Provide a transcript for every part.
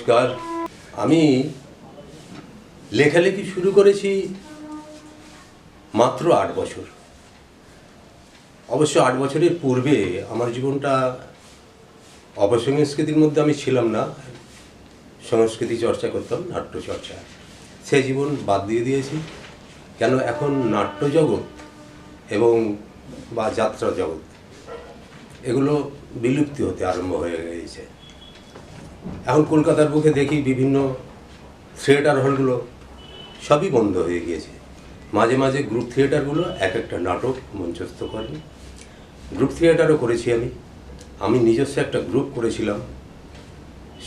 নমস্কার। আমি লেখালেখি শুরু করেছি মাত্র 8 বছর। অবশ্য 8 বছরের পূর্বে আমার জীবনটা অপসংস্কৃতির মধ্যে আমি ছিলাম না। সংস্কৃতি চর্চা করতাম, নাট্য চর্চা। সে জীবন বাদ দিয়ে দিয়েছি। কেন এখন নাট্য জগৎ এবং বা যাত্রা জগৎ এগুলো বিলুপ্তি হতে আরম্ভ হয়ে গিয়েছে। এখন কলকাতার বুকে দেখি বিভিন্ন থিয়েটার হলগুলো সবই বন্ধ হয়ে গিয়েছে। মাঝে মাঝে গ্রুপ থিয়েটারগুলো এক একটা নাটক মঞ্চস্থ করেন। গ্রুপ থিয়েটারও করেছি আমি নিজস্ব একটা গ্রুপ করেছিলাম।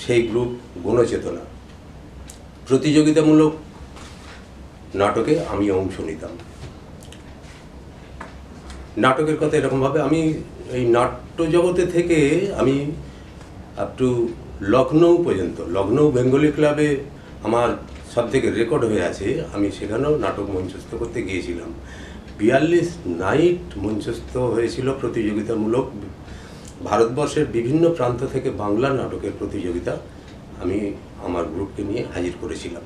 সেই গ্রুপ গুণচেতনা প্রতিযোগিতামূলক নাটকে আমি অংশ নিতাম। নাটকের কথা এরকমভাবে আমি এই নাট্য জগতে থেকে আমি আপ টু লখনৌ পর্যন্ত, লখনৌ বেঙ্গলি ক্লাবে আমার সব থেকে রেকর্ড হয়ে আছে। আমি সেখানেও নাটক মঞ্চস্থ করতে গিয়েছিলাম। 42 নাইট মঞ্চস্থ হয়েছিল প্রতিযোগিতামূলক। ভারতবর্ষের বিভিন্ন প্রান্ত থেকে বাংলা নাটকের প্রতিযোগিতা আমি আমার গ্রুপকে নিয়ে হাজির করেছিলাম।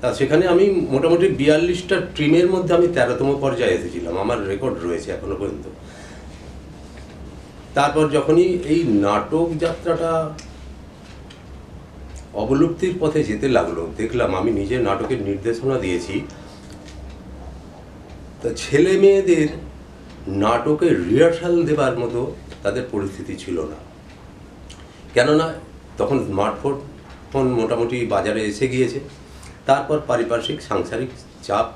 তা সেখানে আমি মোটামুটি 42টা টিমের মধ্যে আমি 13তম পর্যায়ে এসেছিলাম। আমার রেকর্ড রয়েছে এখনো পর্যন্ত। তারপর যখনই এই নাটক যাত্রাটা অবলুপ্তির পথে যেতে লাগলো, দেখলাম আমি নিজে নাটকের নির্দেশনা দিয়েছি, তা ছেলে মেয়েদের নাটকের রিহার্সাল দেবার মতো তাদের পরিস্থিতি ছিল না। কেননা তখন স্মার্টফোন মোটামুটি বাজারে এসে গিয়েছে। তারপর পারিপার্শ্বিক সাংসারিক চাপ।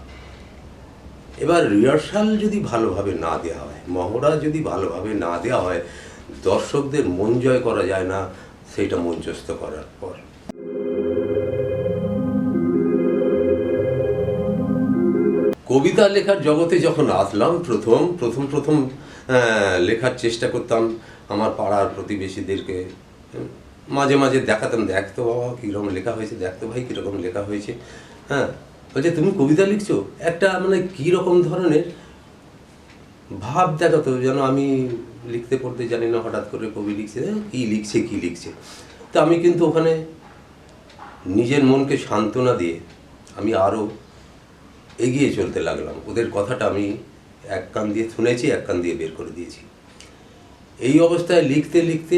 এবার রিহার্সাল যদি ভালোভাবে না দেওয়া হয়, মহড়া যদি ভালোভাবে না দেওয়া হয়, দর্শকদের মন জয় করা যায় না সেইটা মঞ্চস্থ করার পর। কবিতা লেখার জগতে যখন আসলাম, প্রথম লেখার চেষ্টা করতাম। আমার পাড়ার প্রতিবেশীদেরকে মাঝে মাঝে দেখাতাম, দেখতো বাবা কীরকম লেখা হয়েছে, দেখতো ভাই কীরকম লেখা হয়েছে। বলছে তুমি কবিতা লিখছো? একটা মানে কীরকম ধরনের ভাব দেখাতো, যেন আমি লিখতে পড়তে জানি না, হঠাৎ করে কবি লিখছে, কী লিখছে। তো আমি কিন্তু ওখানে নিজের মনকে সান্ত্বনা দিয়ে আমি আরও এগিয়ে চলতে লাগলাম। ওদের কথাটা আমি এক কান দিয়ে শুনেছি, এক কান দিয়ে বের করে দিয়েছি। এই অবস্থায় লিখতে লিখতে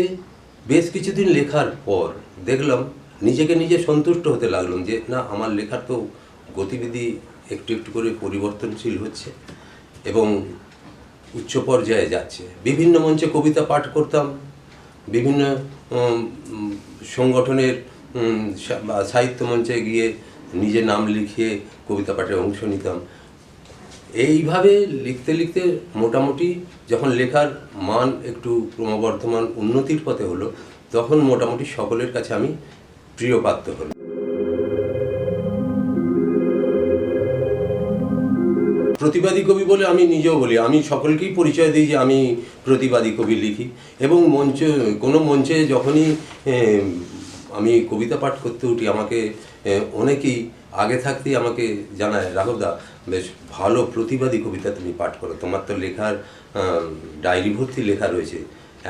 বেশ কিছুদিন লেখার পর দেখলাম নিজেকে নিজে সন্তুষ্ট হতে লাগলাম যে না, আমার লেখার তো গতিবিধি একটু একটু করে পরিবর্তনশীল হচ্ছে এবং উচ্চ পর্যায়ে যাচ্ছে। বিভিন্ন মঞ্চে কবিতা পাঠ করতাম, বিভিন্ন সংগঠনের সাহিত্য মঞ্চে গিয়ে নিজে নাম লিখিয়ে কবিতা পাঠে অংশ নিতাম। এইভাবে লিখতে লিখতে মোটামুটি যখন লেখার মান একটু ক্রমবর্ধমান উন্নতির পথে হলো, তখন মোটামুটি সকলের কাছে আমি প্রিয়পাত্র হল। প্রতিবাদী কবি বলে আমি নিজেও বলি, আমি সকলকেই পরিচয় দিই যে আমি প্রতিবাদী কবি লিখি। এবং কোনো মঞ্চে যখনই আমি কবিতা পাঠ করতে উঠি, আমাকে অনেকেই আগে থাকতেই আমাকে জানায়, রাঘবদা বেশ ভালো প্রতিবাদী কবিতা তুমি পাঠ করো, তোমার তো লেখার ডায়েরি ভর্তি লেখা রয়েছে,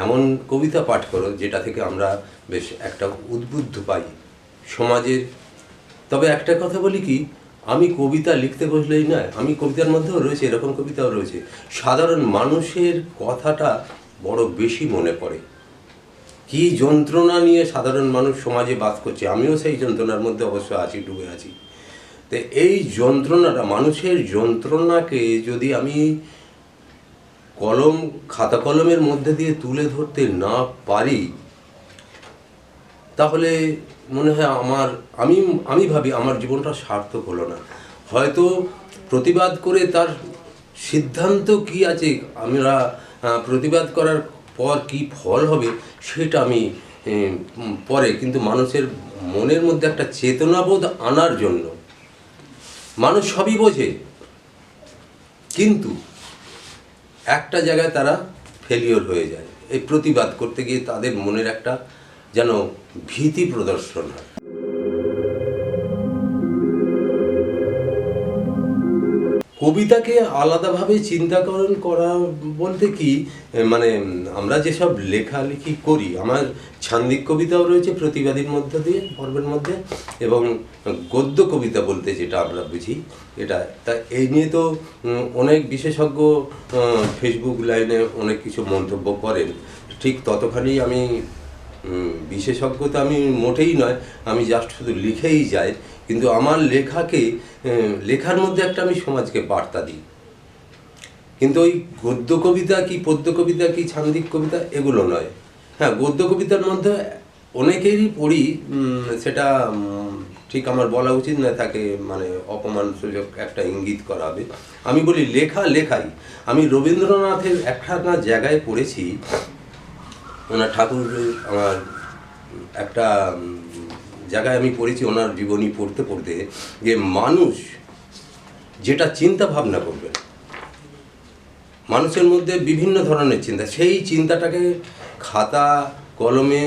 এমন কবিতা পাঠ করো যেটা থেকে আমরা বেশ একটা উদ্বুদ্ধ পাই সমাজের। তবে একটা কথা বলি কি, আমি কবিতা লিখতে বসলেই নয়, আমি কবিতার মধ্যেও রয়েছে, এরকম কবিতাও রয়েছে, সাধারণ মানুষের কথাটা বড় বেশি মনে পড়ে। কি যন্ত্রণা নিয়ে সাধারণ মানুষ সমাজে বাস করছে, আমিও সেই যন্ত্রণার মধ্যে অবশ্য আছি, ডুবে আছি। তো এই যন্ত্রণাটা, মানুষের যন্ত্রণাকে যদি আমি খাতা কলমের মধ্যে দিয়ে তুলে ধরতে না পারি, তাহলে মনে হয় আমি ভাবি আমার জীবনটা সার্থক হলো না। হয়তো প্রতিবাদ করে তার সিদ্ধান্ত কি আছে, আমরা প্রতিবাদ করার পর কি ফল হবে সেটা আমি পরে, কিন্তু মানুষের মনের মধ্যে একটা চেতনাবোধ আনার জন্য, মানুষ সবই বোঝে কিন্তু একটা জায়গায় তারা ফেলিওর হয়ে যায়। এই প্রতিবাদ করতে গিয়ে তাদের মনের একটা যেন ভীতি প্রদর্শন হয়। কবিতাকে আলাদাভাবে চিন্তাকরণ করা বলতে কি, মানে আমরা যেসব লেখালেখি করি, আমার ছান্দিক কবিতাও রয়েছে প্রতিবাদীর মধ্য দিয়ে পর্বের মধ্যে, এবং গদ্য কবিতা বলতে যেটা আমরা বুঝি এটা। তা এই নিয়ে তো অনেক বিশেষজ্ঞ ফেসবুক লাইনে অনেক কিছু মন্তব্য করেন, ঠিক ততখানি আমি বিশেষজ্ঞতা আমি মোটেই নয়, আমি জাস্ট শুধু লিখেই যাই, কিন্তু আমার লেখার মধ্যে একটা আমি সমাজকে বার্তা দিই। কিন্তু ওই গদ্য কবিতা কি পদ্য কবিতা কি ছান্দিক কবিতা এগুলো নয়। হ্যাঁ, গদ্য কবিতার মধ্যে অনেকেরই পড়ি, সেটা ঠিক আমার বলা উচিত নয়, তাকে মানে অপমানসূচক একটা ইঙ্গিত করা হবে। আমি বলি লেখাই। আমি রবীন্দ্রনাথের একটা জায়গায় পড়েছি, ওনার ঠাকুর আমার একটা জায়গায় আমি পড়েছি ওনার জীবনী পড়তে পড়তে, যে মানুষ যেটা চিন্তা ভাবনা করবে, মানুষের মধ্যে বিভিন্ন ধরনের চিন্তা, সেই চিন্তাটাকে খাতা কলমে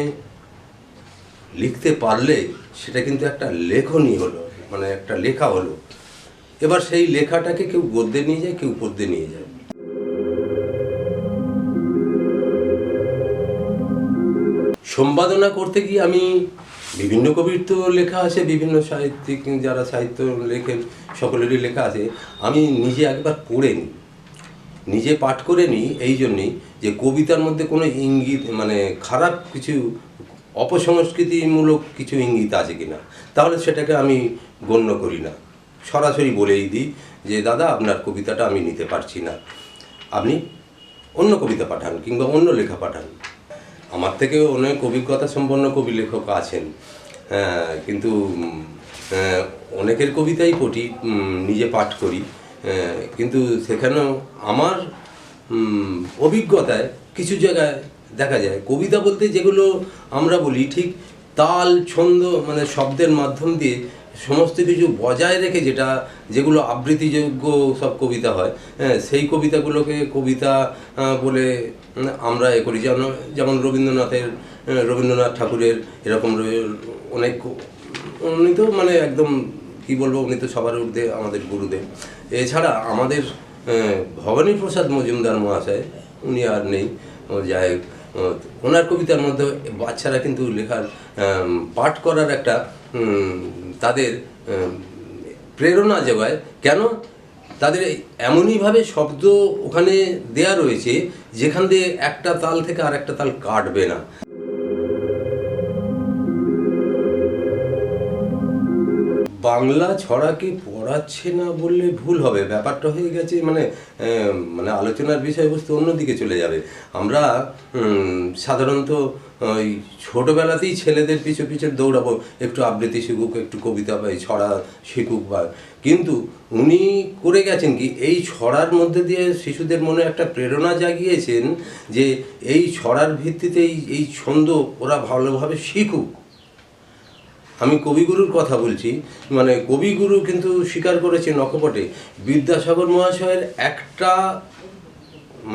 লিখতে পারলে সেটা কিন্তু একটা লেখনী হলো, মানে একটা লেখা হলো। এবার সেই লেখাটাকে কেউ গদ্যে নিয়ে যায়, কেউ পদ্যে নিয়ে যায়। সম্পাদনা করতে গিয়ে আমি বিভিন্ন কবির তো লেখা আছে, বিভিন্ন সাহিত্যিক যারা সাহিত্য লেখেন সকলেরই লেখা আছে, আমি নিজে একবার পড়ে নিই, নিজে পাঠ করে নিই এই জন্যেই যে কবিতার মধ্যে কোনো ইঙ্গিত, মানে খারাপ কিছু অপসংস্কৃতিমূলক কিছু ইঙ্গিত আছে কিনা, তাহলে সেটাকে আমি গণ্য করি না, সরাসরি বলেই দিই যে দাদা আপনার কবিতাটা আমি নিতে পারছি না, আপনি অন্য কবিতা পাঠান কিংবা অন্য লেখা পাঠান। আমার থেকে অনেক অভিজ্ঞতা সম্পন্ন কবি লেখক আছেন, কিন্তু অনেকের কবিতাই পড়ি, নিজে পাঠ করি, কিন্তু সেখানেও আমার অভিজ্ঞতায় কিছু জায়গায় দেখা যায় কবিতা বলতে যেগুলো আমরা বলি ঠিক তাল ছন্দ, মানে শব্দের মাধ্যম দিয়ে সমস্ত কিছু বজায় রেখে যেগুলো আবৃত্তিযোগ্য সব কবিতা হয়, সেই কবিতাগুলোকে কবিতা বলে আমরা করি। যেমন রবীন্দ্রনাথ ঠাকুরের এরকম অনেক, উনি তো মানে একদম কি বলবো, উনি তো সবার ঊর্ধ্বে আমাদের গুরুদেব। এছাড়া আমাদের ভবানীপ্রসাদ মজুমদার মহাশয়, উনি আর নেই, যাই হোক, ওনার কবিতার মধ্যে বাচ্চারা কিন্তু লেখার পাঠ করার একটা তাদের প্রেরণা যোগায়। কেন? তাদের এমনইভাবে শব্দ ওখানে দেয়া রয়েছে যেখান দিয়ে একটা তাল থেকে আর একটা তাল কাটবে না। বাংলা ছড়াকে পড়াচ্ছে না বললে ভুল হবে, ব্যাপারটা হয়ে গেছে মানে আলোচনার বিষয়বস্তু অন্যদিকে চলে যাবে। আমরা সাধারণত ওই ছোটোবেলাতেই ছেলেদের পিছু পিছু দৌড়াবো, একটু আবৃত্তি শিখুক, একটু কবিতা বা ছড়া শিখুক, বা কিন্তু উনি করে গেছেন কি, এই ছড়ার মধ্যে দিয়ে শিশুদের মনে একটা প্রেরণা জাগিয়েছেন যে এই ছড়ার ভিত্তিতেই এই ছন্দ ওরা ভালোভাবে শিখুক। আমি কবিগুরুর কথা বলছি, মানে কবিগুরু কিন্তু স্বীকার করেছেন অকপটে, বিদ্যাসাগর মহাশয়ের একটা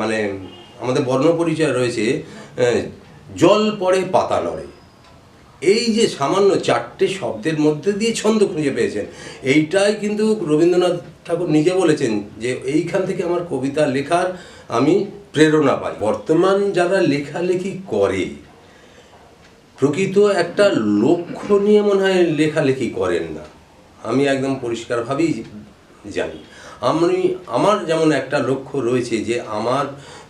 মানে আমাদের বর্ণ পরিচয় রয়েছে, জল পড়ে পাতা নড়ে, এই যে সামান্য 4টে শব্দের মধ্যে দিয়ে ছন্দ খুঁজে পেয়েছেন। এইটাই কিন্তু রবীন্দ্রনাথ ঠাকুর নিজে বলেছেন যে এইখান থেকে আমার কবিতা লেখার আমি প্রেরণা পাই। বর্তমান যারা লেখালেখি করে প্রকৃত একটা লক্ষ্য নিয়ে মনে হয় লেখালেখি করেন না, আমি একদম পরিষ্কারভাবেই জানি। আমার যেমন একটা লক্ষ্য রয়েছে যে আমার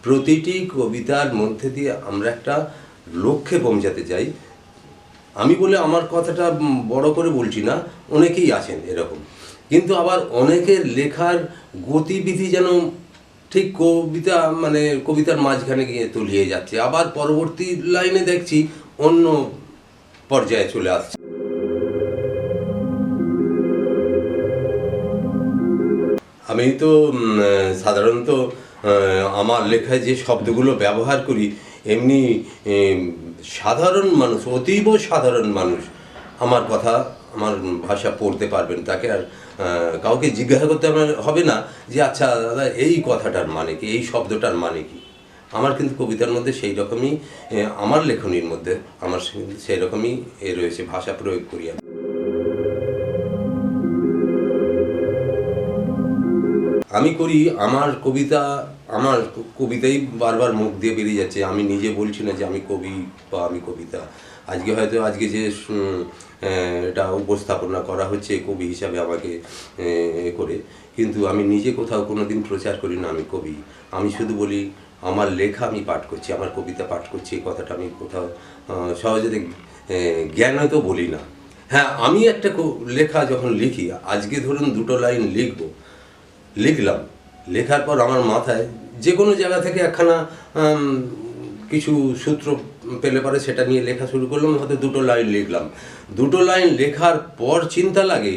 প্রতিটি কবিতার মধ্যে দিয়ে আমরা একটা লক্ষ্যে পৌঁছাতে চাই। আমি বলে আমার কথাটা বড় করে বলছি না, অনেকেই আছেন এরকম, কিন্তু আবার অনেকের লেখার গতিবিধি যেন ঠিক কবিতার মাঝখানে গিয়ে তলিয়ে যাচ্ছে, আবার পরবর্তী লাইনে দেখছি অন্য পর্যায়ে চলে আসছে। আমি তো সাধারণত আমার লেখায় যে শব্দগুলো ব্যবহার করি, এমনি সাধারণ মানুষ, অতীব সাধারণ মানুষ আমার ভাষা পড়তে পারবেন, তাকে আর কাউকে জিজ্ঞাসা করতে হবে না যে আচ্ছা দাদা এই কথাটার মানে কি, এই শব্দটার মানে কি। আমার কিন্তু কবিতার মধ্যে সেই রকমই, আমার লেখনীর মধ্যে আমার সেই রকমই রয়েছে, ভাষা প্রয়োগ করি আমি। আমি করি আমার কবিতা, আমার কবিতাই বারবার মুখ দিয়ে বেরিয়ে যাচ্ছে। আমি নিজে বলছি না যে আমি কবি বা আমি কবিতা। আজকে যে এটা উপস্থাপনা করা হচ্ছে কবি হিসাবে আমাকে করে, কিন্তু আমি নিজে কোথাও কোনো দিন প্রচার করি না আমি কবি। আমি শুধু বলি আমার লেখা আমি পাঠ করছি, আমার কবিতা পাঠ করছি, এই কথাটা আমি কোথাও সহজে জ্ঞান হয়তো বলি না। হ্যাঁ, আমি একটা লেখা যখন লিখি, আজকে ধরুন 2 লাইন লিখলাম, লেখার পর আমার মাথায় যে কোনো জায়গা থেকে একখানা কিছু সূত্র পেলে পরে সেটা নিয়ে লেখা শুরু করলাম, হয়তো 2 লাইন লিখলাম। 2 লাইন লেখার পর চিন্তা লাগে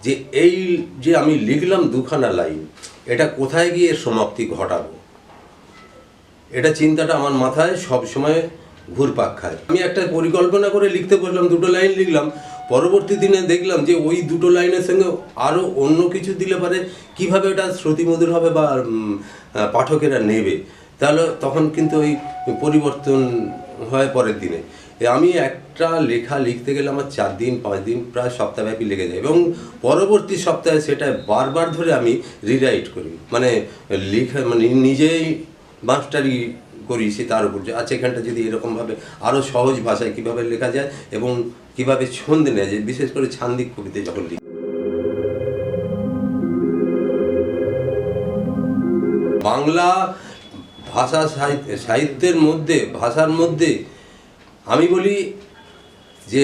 যে এই যে আমি লিখলাম 2খানা লাইন, এটা কোথায় গিয়ে সমাপ্তি ঘটাবো, এটা চিন্তাটা আমার মাথায় সব সময় ঘুরপাক খায়। আমি একটা পরিকল্পনা করে লিখতে বসলাম, 2 লাইন লিখলাম, পরবর্তী দিনে দেখলাম যে ওই 2 লাইনের সঙ্গে আরও অন্য কিছু দিলে পারে কীভাবে এটা শ্রুতিমধুর হবে বা পাঠকেরা নেবে, তাহলে তখন কিন্তু ওই পরিবর্তন হয় পরের দিনে। আমি একটা লেখা লিখতে গেলে আমার 4 দিন 5 দিন প্রায় সপ্তাহব্যাপী লেগে যায়, এবং পরবর্তী সপ্তাহে সেটা বারবার ধরে আমি রিরাইট করি, মানে নিজেই মাস্টারি করি সে তার উপর যে আচ্ছা এখানটা যদি এরকমভাবে আরও সহজ ভাষায় কীভাবে লেখা যায় এবং কীভাবে ছন্দ নেওয়া যায়, বিশেষ করে ছান্দিক কবিতা যখন লিখি। বাংলা ভাষা সাহিত্যের মধ্যে, ভাষার মধ্যে আমি বলি যে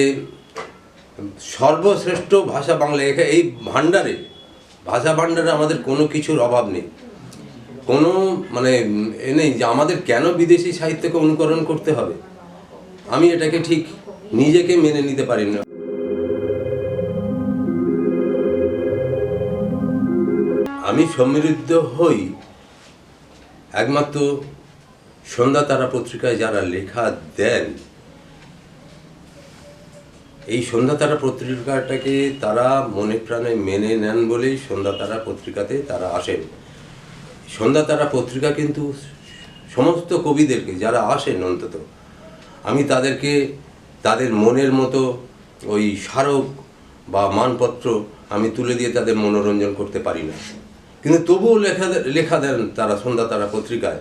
সর্বশ্রেষ্ঠ ভাষা বাংলা। এই ভাণ্ডারে, ভাষা ভাণ্ডারে আমাদের কোনো কিছুর অভাব নেই, কোনো নেই যে আমাদের কেন বিদেশি সাহিত্যকে অনুকরণ করতে হবে। আমি এটাকে ঠিক নিজেকে মেনে নিতে পারি না। আমি সমৃদ্ধ হই একমাত্র সন্ধ্যা তারা পত্রিকায় যারা লেখা দেন। এই সন্ধ্যা তারা পত্রিকাটাকে তারা মনে প্রাণে মেনে নেন বলেই সন্ধ্যা তারা পত্রিকাতে তারা আসেন। সন্ধ্যা তারা পত্রিকা কিন্তু সমস্ত কবিদেরকে যারা আসেন, অন্তত আমি তাদেরকে তাদের মনের মতো ওই স্মারক বা মানপত্র আমি তুলে দিয়ে তাদের মনোরঞ্জন করতে পারি না, কিন্তু তবুও লেখা দেন তারা সন্ধ্যা তারা পত্রিকায়।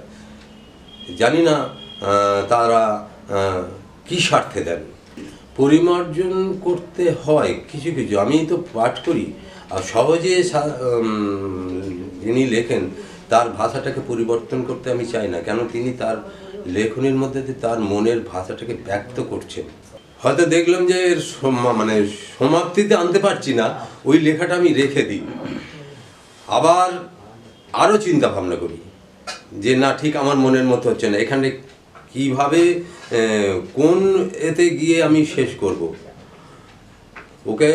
জানি না তারা কী স্বার্থে দেন। পরিমার্জন করতে হয় কিছু কিছু, আমি তো পাঠ করি, আর সহজে যিনি লেখেন তার ভাষাটাকে পরিবর্তন করতে আমি চাই না, কেন তিনি তার লেখনীর মধ্যে তার মনের ভাষাটাকে ব্যক্ত করছেন। হয়তো দেখলাম যে এর সমাপ্তিতে আনতে পারছি না, ওই লেখাটা আমি রেখে দিই, আবার আরও চিন্তা ভাবনা করি যে না, ঠিক আমার মনের মতো হচ্ছে না, এখানে কিভাবে কোন এতে গিয়ে আমি শেষ করব। ওকে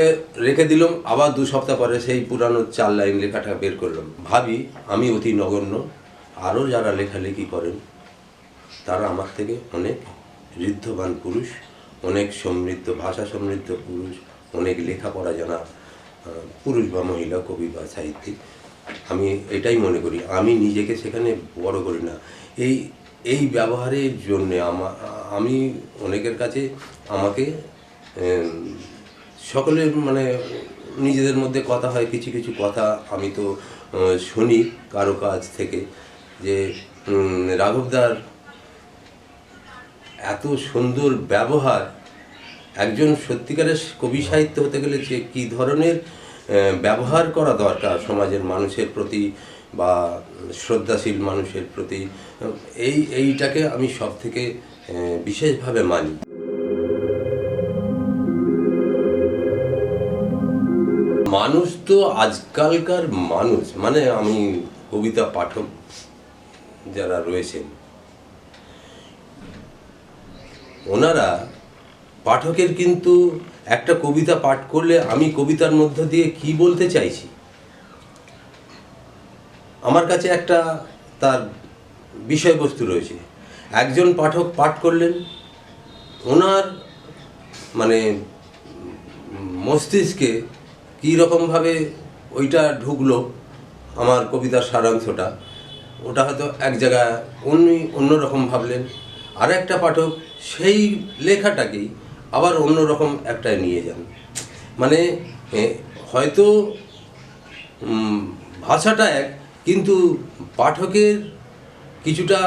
রেখে দিলাম, আবার 2 সপ্তাহ পরে সেই পুরানো 4 লাইন লেখাটা বের করলাম। ভাবি আমি অতি নগণ্য, আরও যারা লেখালেখি করেন তারা আমার থেকে অনেক ঋদ্ধবান পুরুষ, অনেক সমৃদ্ধ, ভাষা সমৃদ্ধ পুরুষ, অনেক লেখাপড়া জানা পুরুষ বা মহিলা কবি বা সাহিত্যিক। আমি এটাই মনে করি, আমি নিজেকে সেখানে বড় করি না। এই ব্যবহারের জন্যে আমি অনেকের কাছে আমাকে সকলের নিজেদের মধ্যে কথা হয়, কিছু কিছু কথা আমি তো শুনি কারো কাছ থেকে, যে রাঘবদার এত সুন্দর ব্যবহার, একজন সত্যিকারের কবি সাহিত্য হতে গেলে যে কী ধরনের ব্যবহার করা দরকার সমাজের মানুষের প্রতি বা শ্রদ্ধাশীল মানুষের প্রতি, এইটাকে আমি সব থেকে বিশেষভাবে মানি। মানুষ তো আজকালকার মানুষ, আমি কবিতা পাঠক যারা রয়েছেন ওনারা পাঠকের কিন্তু একটা কবিতা পাঠ করলে আমি কবিতার মধ্য দিয়ে কি বলতে চাইছি আমার কাছে একটা তার বিষয়বস্তু রয়েছে। একজন পাঠক পাঠ করলেন, ওনার মস্তিষ্কে কী রকমভাবে ওইটা ঢুকলো, আমার কবিতার সারাংশটা, ওটা হয়তো এক জায়গায় অন্যরকম ভাবলেন। আর একটা পাঠক সেই লেখাটাকেই আবার অন্যরকম একটা নিয়ে যান। হয়তো ভাষাটা এক, কিন্তু পাঠকের কিছুটা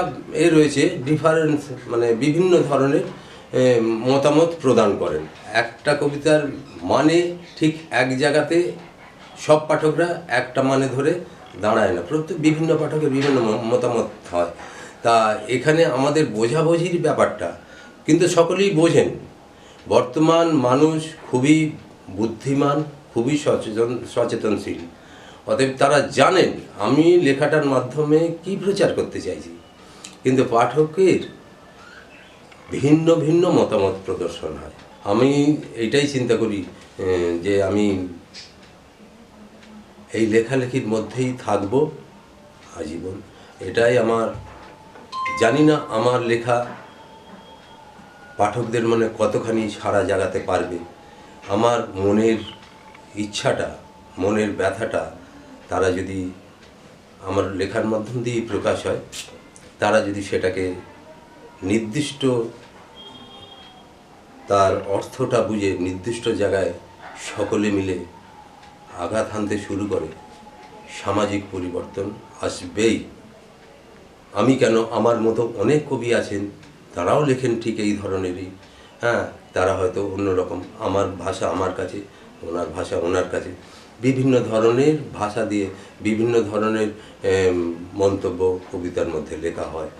রয়েছে ডিফারেন্স, মানে বিভিন্ন ধরনের মতামত প্রদান করেন। একটা কবিতার মানে ঠিক এক জায়গাতে সব পাঠকরা একটা মানে ধরে দাঁড়ায় না, প্রত্যেক বিভিন্ন পাঠকের বিভিন্ন মতামত হয়। তা এখানে আমাদের বোঝাবুঝির ব্যাপারটা কিন্তু সকলেই বোঝেন। বর্তমান মানুষ খুবই বুদ্ধিমান, খুবই সচেতনশীল, অতএব তারা জানেন আমি লেখাটার মাধ্যমে কি প্রচার করতে চাইছি। কিন্তু পাঠকের ভিন্ন ভিন্ন মতামত প্রদর্শন হয়। আমি এইটাই চিন্তা করি যে আমি এই লেখালেখির মধ্যেই থাকব আজীবন। এটাই আমার, জানি না আমার লেখা পাঠকদের মনে কতখানি সাড়া জাগাতে পারবে। আমার মনের ইচ্ছাটা, মনের ব্যথাটা তারা যদি আমার লেখার মাধ্যম দিয়েই প্রকাশ হয়, তারা যদি সেটাকে নির্দিষ্ট তার অর্থটা বুঝে নির্দিষ্ট জায়গায় সকলে মিলে আঘাত হানতে শুরু করে, সামাজিক পরিবর্তন আসবেই। আমি কেন, আমার মতো অনেক কবি আছেন, তারাও লেখেন ঠিক এই ধরনেরই। তারা হয়তো অন্যরকম, আমার ভাষা আমার কাছে, ওনার ভাষা ওনার কাছে, বিভিন্ন ধরনের ভাষা দিয়ে বিভিন্ন ধরনের মন্তব্য কবিতার মধ্যে লেখা হয়।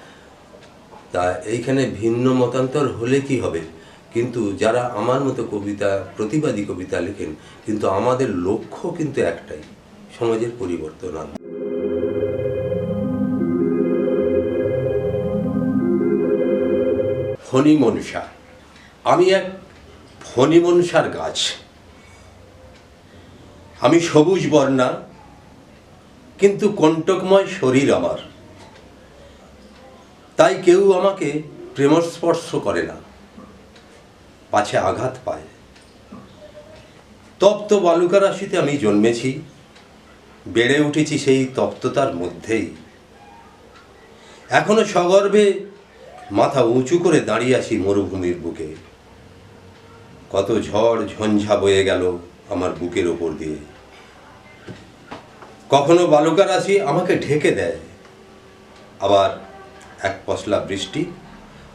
তা এইখানে ভিন্ন মতান্তর হলে কি হবে? কিন্তু যারা আমার মতো কবিতা, প্রতিবাদী কবিতা লেখেন, কিন্তু আমাদের লক্ষ্য কিন্তু একটাই, সমাজের পরিবর্তন আনা। ফণী মনসা, আমি এক ফণী মনসার গাছ। আমি সবুজ বর্ণা, কিন্তু কণ্টকময় শরীর আমার। তাই কেউ আমাকে প্রেমস্পর্শ করে না, পাছে আঘাত পায়। তপ্ত বালুকারাশিতে আমি জন্মেছি, বেড়ে উঠেছি সেই তপ্ততার মধ্যেই। এখনো সগর্বে মাথা উঁচু করে দাঁড়িয়ে আছি মরুভূমির বুকে। কত ঝড় ঝঞ্ঝা বয়ে গেল আমার বুকের ওপর দিয়ে। কখনো বালুকারাশি আমাকে ঢেকে দেয়, আবার এক পশলা বৃষ্টি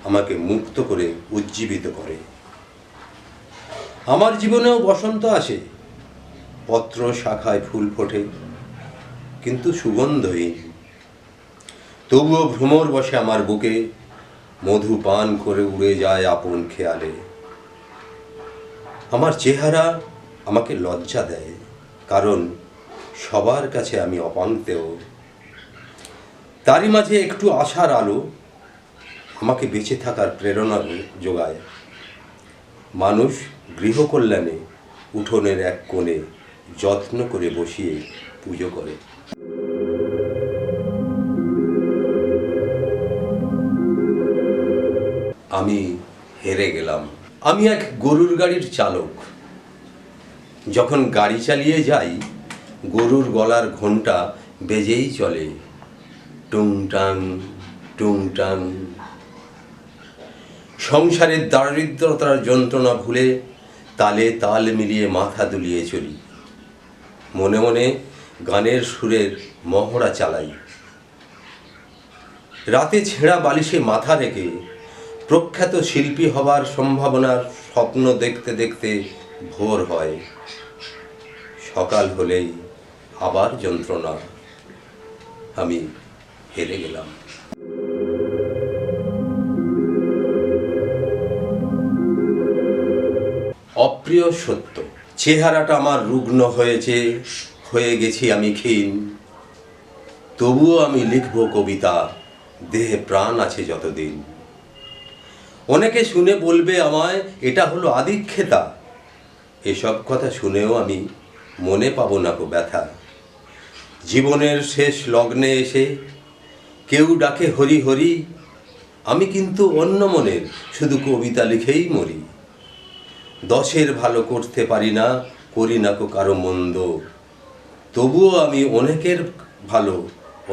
আমাকে মুক্ত করে উজ্জীবিত করে। আমার জীবনেও বসন্ত আসে, পত্র শাখায় ফুল ফোটে, কিন্তু সুগন্ধহীন। তবুও ভ্রমর বসে আমার বুকে, মধু পান করে উড়ে যায় আপন খেয়ালে। আমার চেহারা আমাকে লজ্জা দেয়, কারণ সবার কাছে আমি অপাঙ্ক্তেয়। তারই মাঝে একটু আশার আলো আমাকে বেঁচে থাকার প্রেরণা যোগায়। মানুষ গৃহকল্যাণে উঠোনের এক কোণে যত্ন করে বসিয়ে পুজো করে। আমি হেরে গেলাম। আমি এক গরুর গাড়ির চালক। যখন গাড়ি চালিয়ে যাই, গরুর গলার ঘণ্টা বেজেই চলে, টুংটাং টুংটাং। সংসারের দারিদ্রতার যন্ত্রণা ভুলে তালে তাল মিলিয়ে মাথা দুলিয়ে চলি। মনে মনে গানের সুরের মহড়া চালাই। রাতে ছেঁড়া বালিশে মাথা রেখে প্রখ্যাত শিল্পী হবার সম্ভাবনার স্বপ্ন দেখতে দেখতে ভোর হয়। সকাল হলেই আবার যন্ত্রণা। আমি হেরে গেলাম। অপ্রিয় সত্য, চেহারাটা আমার রুগ্ন হয়েছে, হয়ে গেছি আমি ক্ষীণ। তবুও আমি লিখব কবিতা, দেহে প্রাণ আছে যতদিন। অনেকে শুনে বলবে আমায় এটা হলো আদিক্ষেতা। এসব কথা শুনেও আমি মনে পাবো না কো ব্যথা। জীবনের শেষ লগ্নে এসে কেউ ডাকে হরি হরি, আমি কিন্তু অন্য মনের, শুধু কবিতা লিখেই মরি। দশের ভালো করতে পারি না, করি না কো কারো মন্দ। তবুও আমি অনেকের ভালো,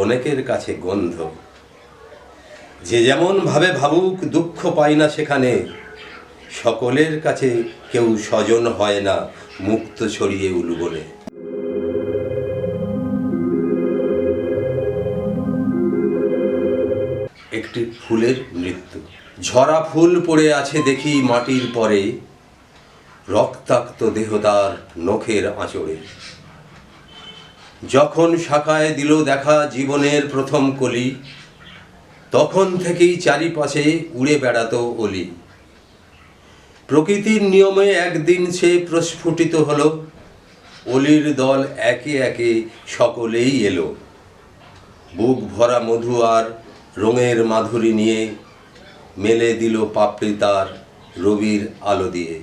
অনেকের কাছে গন্ধ। যে যেমন ভাবে ভাবুক, দুঃখ পাই না সেখানে। সকলের কাছে কেউ স্বজন হয় না, মুক্ত ছড়িয়ে উলুবনে। একটি ফুলের মৃত্যু। ঝরা ফুল পড়ে আছে দেখি মাটির পরে, রক্তাক্ত দেহ তার নখের আঁচড়ে। যখন শাখায় দিল দেখা জীবনের প্রথম কলি, তখন থেকেই চারিপাশে উড়ে বেড়াতো অলি। প্রকৃতির নিয়মে একদিন সে প্রস্ফুটিত হলো, অলির দল একে একে সকলেই এলো। বুক ভরা মধু আর রঙের মাধুরী নিয়ে, মেলে দিল পাপড়ি তার রবির আলো দিয়ে।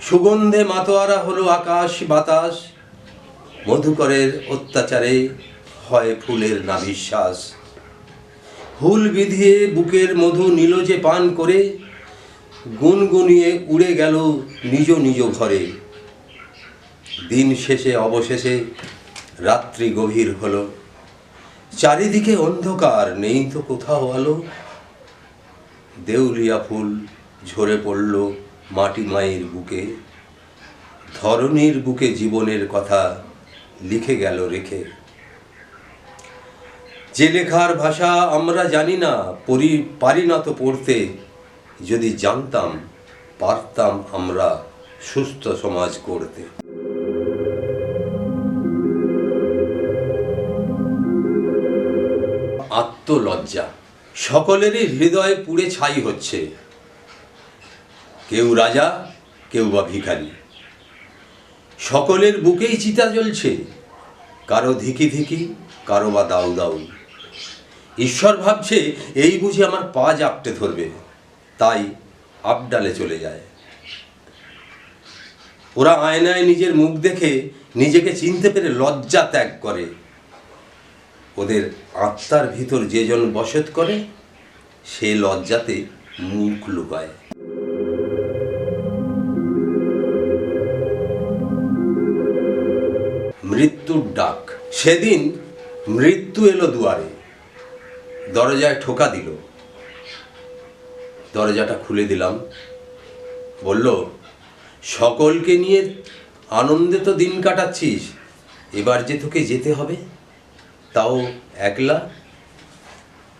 সুগন্ধে মাতোয়ারা হলো আকাশ বাতাস, মধুকরের অত্যাচারে হয় ফুলের নাভিশ্বাস। হুল বিধিয়ে বুকের মধু নিল যে পান করে, গুনগুনিয়ে উড়ে গেল নিজ নিজ ঘরে। দিন শেষে অবশেষে রাত্রি গভীর হলো, চারিদিকে অন্ধকার নেই তো কোথাও আলো। দেউলিয়া ফুল ঝরে পড়ল মাটি মায়ের বুকে, ধরণীর বুকে জীবনের কথা লিখে গেল রেখে। যে লেখার ভাষা আমরা জানি না, পারি না তো পড়তে, যদি জানতাম পারতাম আমরা সুস্থ সমাজ করতে। আত্মলজ্জা সকলেরই হৃদয়ে পুড়ে ছাই হচ্ছে। কেউ রাজা, কেউ বা ভিখারি, সকলের বুকেই চিতা জ্বলছে। কারো ধিকি ধিকি, কারো বা দাউ দাউ। ঈশ্বর ভাবছে এই বুঝি আমার পা জাপটে ধরবে, তাই আবডালে চলে যায়। ওরা আয়নায় নিজের মুখ দেখে নিজেকে চিনতে পেরে লজ্জা ত্যাগ করে। ওদের আত্মার ভিতর যে জন বসত করে, সে লজ্জাতে মুখ লুকায়। মৃত্যুর ডাক। সেদিন মৃত্যু এলো দুয়ারে, দরজায় ঠোকা দিল। দরজাটা খুলে দিলাম, বলল, সকলকে নিয়ে আনন্দে তো দিন কাটাচ্ছিস, এবার যে তোকে যেতে হবে, তাও একলা।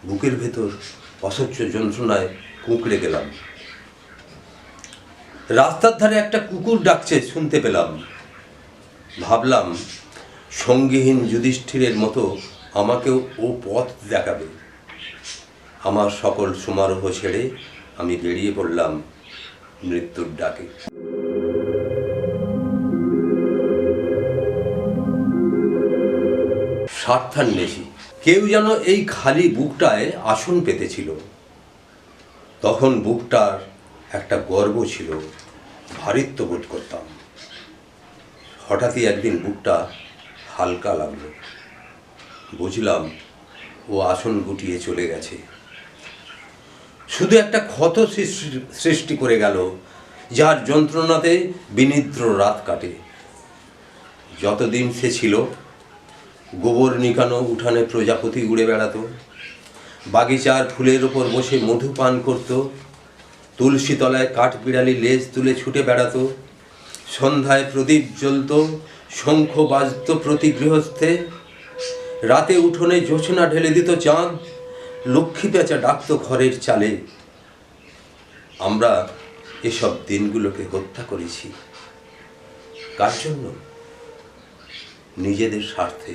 বুকের ভেতর অসহ্য যন্ত্রণায় কুঁকড়ে গেলাম। রাস্তার ধারে একটা কুকুর ডাকছে শুনতে পেলাম। ভাবলাম সঙ্গীহীন যুধিষ্ঠিরের মতো আমাকেও ও পথ দেখাবে। আমার সকল সমারোহ ছেড়ে আমি বেরিয়ে পড়লাম মৃত্যুর ডাকে। স্বার্থান্বেষী কেউ যেন এই খালি বুকটায় আসন পেতেছিল। তখন বুকটার একটা গর্ব ছিল, ভারিত্ব বোধ করতাম। হঠাৎই একদিন বুকটা হালকা লাগলো। বুঝলাম ও আসন গুটিয়ে চলে গেছে, শুধু একটা ক্ষত সৃষ্টি করে গেল, যার যন্ত্রণাতে বিনিদ্র রাত কাটে। যতদিন সে ছিল, গোবর নিকানো উঠানে প্রজাপতি উড়ে বেড়াতো, বাগিচার ফুলের ওপর বসে মধু পান করত, তুলসী তলায় কাঠ বিড়ালি লেজ তুলে ছুটে বেড়াতো, সন্ধ্যায় প্রদীপ জ্বলত, শঙ্খ বাজত প্রতি গৃহস্থে, রাতে উঠোনে জোছনা ঢেলে দিত চাঁদ, লক্ষ্মী পেঁচা ডাকত ঘরের চালে। আমরা এসব দিনগুলোকে হত্যা করেছি। কার জন্য? নিজেদের স্বার্থে।